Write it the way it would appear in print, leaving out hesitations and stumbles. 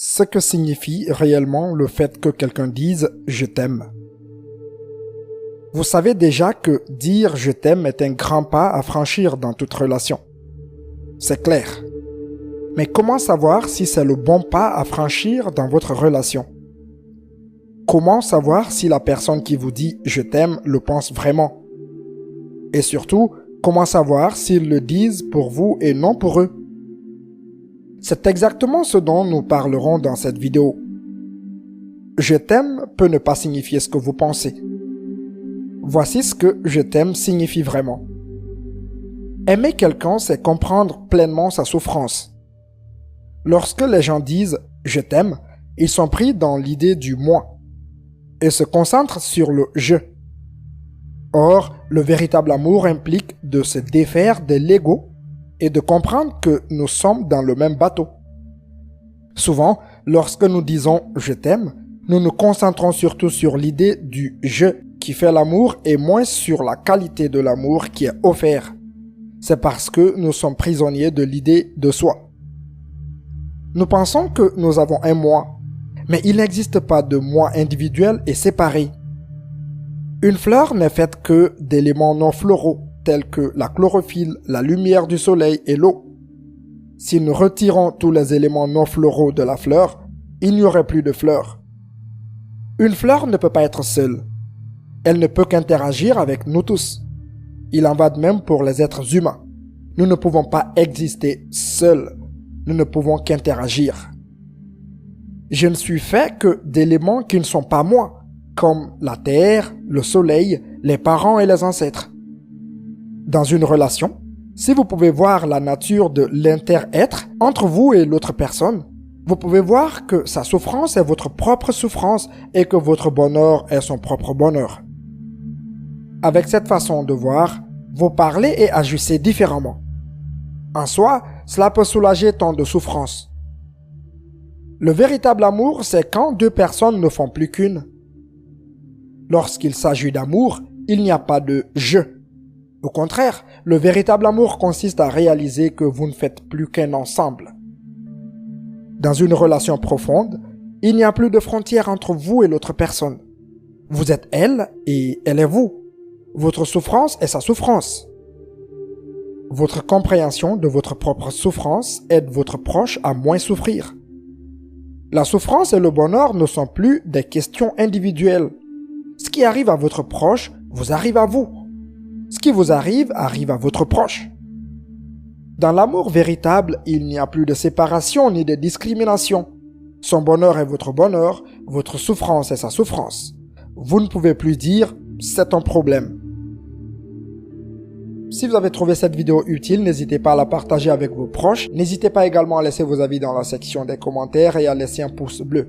ce que signifie réellement le fait que quelqu'un dise « je t'aime ». Vous savez déjà que dire « je t'aime » est un grand pas à franchir dans toute relation. C'est clair. Mais comment savoir si c'est le bon pas à franchir dans votre relation? Comment savoir si la personne qui vous dit « je t'aime » le pense vraiment? Et surtout, comment savoir s'ils le disent pour vous et non pour eux? C'est exactement ce dont nous parlerons dans cette vidéo. Je t'aime peut ne pas signifier ce que vous pensez. Voici ce que je t'aime signifie vraiment. Aimer quelqu'un, c'est comprendre pleinement sa souffrance. Lorsque les gens disent « je t'aime », ils sont pris dans l'idée du « moi » et se concentrent sur le « je ». Or, le véritable amour implique de se défaire de l'ego et de comprendre que nous sommes dans le même bateau. Souvent, lorsque nous disons « je t'aime », nous nous concentrons surtout sur l'idée du « je » qui fait l'amour et moins sur la qualité de l'amour qui est offert. C'est parce que nous sommes prisonniers de l'idée de soi. Nous pensons que nous avons un moi, mais il n'existe pas de moi individuel et séparé. Une fleur n'est faite que d'éléments non floraux, tels que la chlorophylle, la lumière du soleil et l'eau. Si nous retirons tous les éléments non floraux de la fleur, il n'y aurait plus de fleurs. Une fleur ne peut pas être seule. Elle ne peut qu'interagir avec nous tous. Il en va de même pour les êtres humains. Nous ne pouvons pas exister seuls. Nous ne pouvons qu'interagir. Je ne suis fait que d'éléments qui ne sont pas moi, comme la terre, le soleil, les parents et les ancêtres. Dans une relation, si vous pouvez voir la nature de l'inter-être entre vous et l'autre personne, vous pouvez voir que sa souffrance est votre propre souffrance et que votre bonheur est son propre bonheur. Avec cette façon de voir, vous parlez et agissez différemment. En soi, cela peut soulager tant de souffrances. Le véritable amour, c'est quand deux personnes ne font plus qu'une. Lorsqu'il s'agit d'amour, il n'y a pas de « je ». Au contraire, le véritable amour consiste à réaliser que vous ne faites plus qu'un ensemble. Dans une relation profonde, il n'y a plus de frontières entre vous et l'autre personne. Vous êtes elle et elle est vous. Votre souffrance est sa souffrance. Votre compréhension de votre propre souffrance aide votre proche à moins souffrir. La souffrance et le bonheur ne sont plus des questions individuelles. Ce qui arrive à votre proche vous arrive à vous. Ce qui vous arrive arrive à votre proche. Dans l'amour véritable, il n'y a plus de séparation ni de discrimination. Son bonheur est votre bonheur, votre souffrance est sa souffrance. Vous ne pouvez plus dire « c'est un problème ». Si vous avez trouvé cette vidéo utile, n'hésitez pas à la partager avec vos proches. N'hésitez pas également à laisser vos avis dans la section des commentaires et à laisser un pouce bleu.